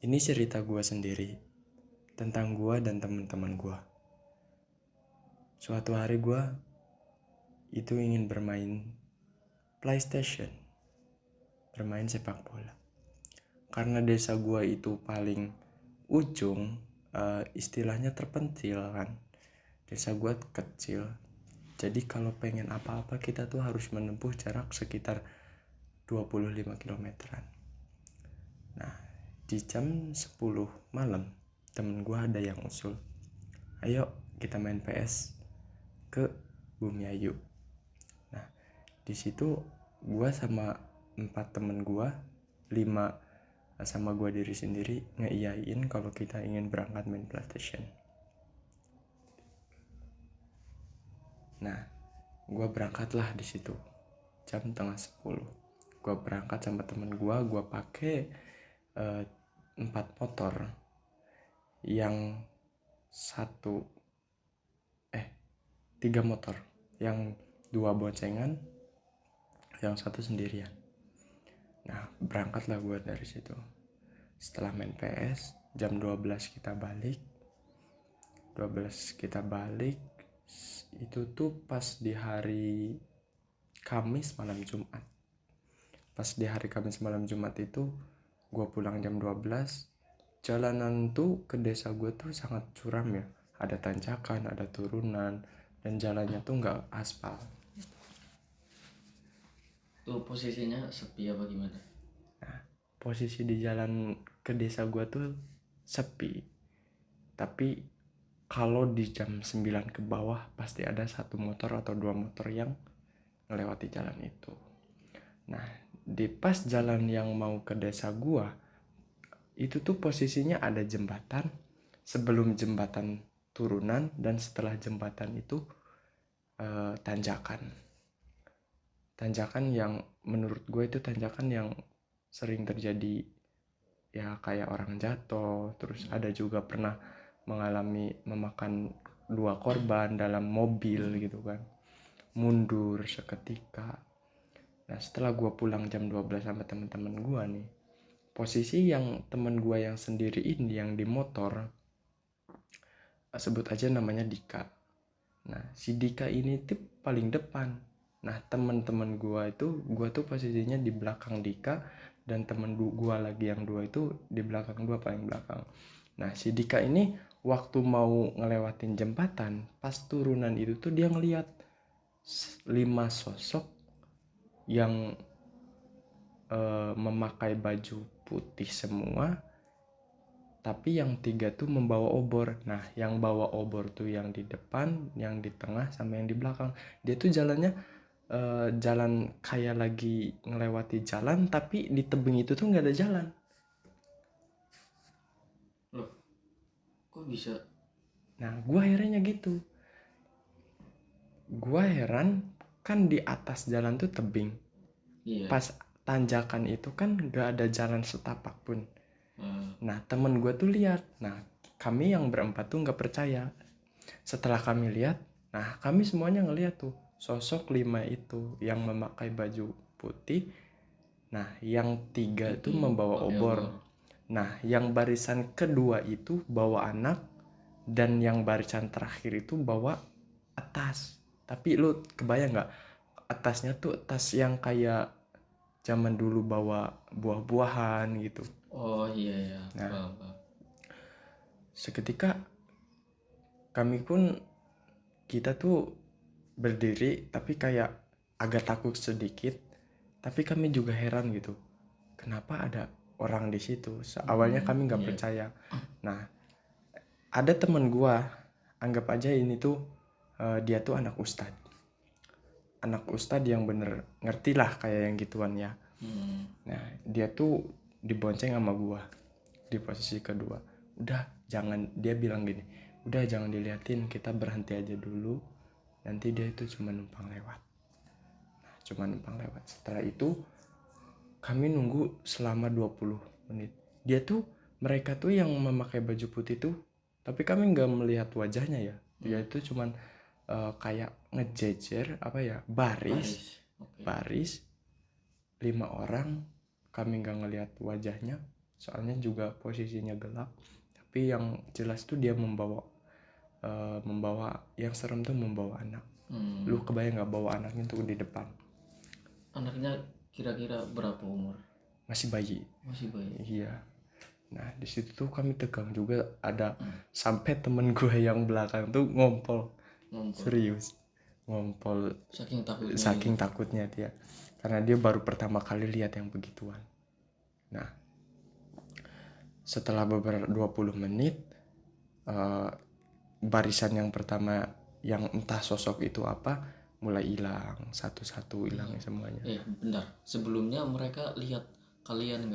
Ini cerita gue sendiri tentang gue dan teman-teman gue. Suatu hari gue itu ingin bermain PlayStation, bermain sepak bola. Karena desa gue itu paling ujung, istilahnya terpencil kan. Desa gue kecil, jadi kalau pengen apa-apa kita tuh harus menempuh jarak sekitar 25 kilometeran. Nah, di jam 10 malam temen gue ada yang usul, ayo kita main PS ke Bumiayu. Nah, di situ gue sama 4 temen gue, 5 sama gue diri sendiri ngeiyain kalau kita ingin berangkat main PlayStation. Nah, gue berangkatlah di situ jam tengah 10. Gue berangkat sama temen gue pakai 4 motor. Yang 3 motor, yang 2 boncengan, yang 1 sendirian. Nah, berangkatlah gue dari situ. Setelah main PS, jam 12 kita balik. Itu tuh pas di hari Kamis malam Jumat. Pas di hari Kamis malam Jumat itu gue pulang jam 12. Jalanan tuh ke desa gue tuh sangat curam ya. Ada tanjakan, ada turunan, dan jalannya tuh gak aspal. Tuh posisinya sepi apa gimana? Nah, posisi di jalan ke desa gue tuh sepi. Tapi kalau di jam 9 ke bawah pasti ada 1 motor atau 2 motor yang melewati jalan itu. Nah, di pas jalan yang mau ke desa gue, itu tuh posisinya ada jembatan. Sebelum jembatan turunan dan setelah jembatan itu tanjakan yang menurut gue itu tanjakan yang sering terjadi ya, kayak orang jatuh. Terus ada juga pernah mengalami memakan 2 korban dalam mobil gitu kan, mundur seketika. Nah, setelah gue pulang jam 12 sama teman-teman gue nih, posisi yang teman gue yang sendiri ini yang di motor, sebut aja namanya Dika. Nah, si Dika ini tuh paling depan. Nah, teman-teman gue tuh posisinya di belakang Dika, dan temen gue lagi yang 2 itu di belakang 2, paling belakang. Nah, si Dika ini waktu mau ngelewatin jembatan, pas turunan itu tuh dia ngeliat 5 sosok yang memakai baju putih semua, tapi yang 3 tuh membawa obor. Nah, yang bawa obor tuh yang di depan, yang di tengah, sama yang di belakang. Dia tuh jalannya jalan kayak lagi ngelewati jalan, tapi di tebing itu tuh nggak ada jalan. Loh, kok bisa? Nah, gue herannya gitu. Gue heran, kan di atas jalan tuh tebing. Iya. Pas tanjakan itu kan nggak ada jalan setapak pun. Nah, temen gue tuh lihat. Nah, kami yang berempat tuh nggak percaya. Setelah kami lihat, nah kami semuanya ngeliat tuh sosok 5 itu yang memakai baju putih. Nah, yang 3 itu membawa obor. Nah, yang barisan kedua itu bawa anak, dan yang barisan terakhir itu bawa tas. Tapi lu kebayang nggak, tasnya tuh tas yang kayak zaman dulu bawa buah-buahan gitu. Oh iya ya. Nah, seketika kita tuh berdiri tapi kayak agak takut sedikit, tapi kami juga heran gitu, kenapa ada orang di situ. Awalnya kami nggak percaya. Nah, ada temen gua, anggap aja ini tuh dia tuh anak ustad yang bener ngerti lah kayak yang gituan ya. Nah, dia tuh dibonceng sama gua di posisi kedua. Dia bilang gini, udah jangan diliatin, kita berhenti aja dulu, nanti dia itu cuma numpang lewat. Setelah itu kami nunggu selama 20 menit. Mereka tuh yang memakai baju putih tuh, tapi kami nggak melihat wajahnya ya. Dia itu cuman kayak ngejejer baris 5 orang. Kami nggak ngelihat wajahnya. soalnya juga posisinya gelap. Tapi yang jelas tuh dia membawa yang serem tuh membawa anak. Lu kebayang nggak bawa anaknya tuh di depan? Anaknya kira-kira berapa umur? Masih bayi. Iya. Nah di situ tuh kami tegang juga, ada sampai temen gue yang belakang tuh ngompol. Serius ngompol saking takutnya dia, karena dia baru pertama kali lihat yang begituan. Nah setelah beberapa 20 menit barisan yang pertama yang entah sosok itu apa mulai hilang satu-satu, hilang semuanya. Bentar, sebelumnya mereka lihat kalian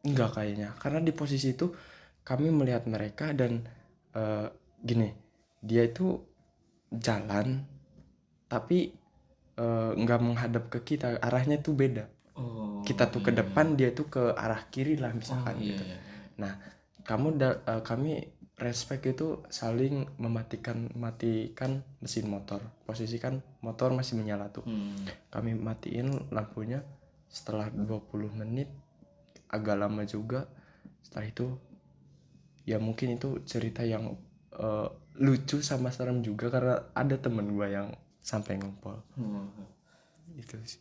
Enggak kayaknya, karena di posisi itu kami melihat mereka dan gini, dia itu jalan tapi nggak menghadap ke kita, arahnya tuh beda. Kita tuh ke depan, dia tuh ke arah kiri lah misalkan gitu. Nah kami respect itu saling matikan mesin motor. Posisi kan motor masih menyala tuh. Kami matiin lampunya. Setelah 20 menit, agak lama juga. Setelah itu ya mungkin itu cerita yang lucu sama serem juga, karena ada temen gue yang sampai ngompol. Itu sih.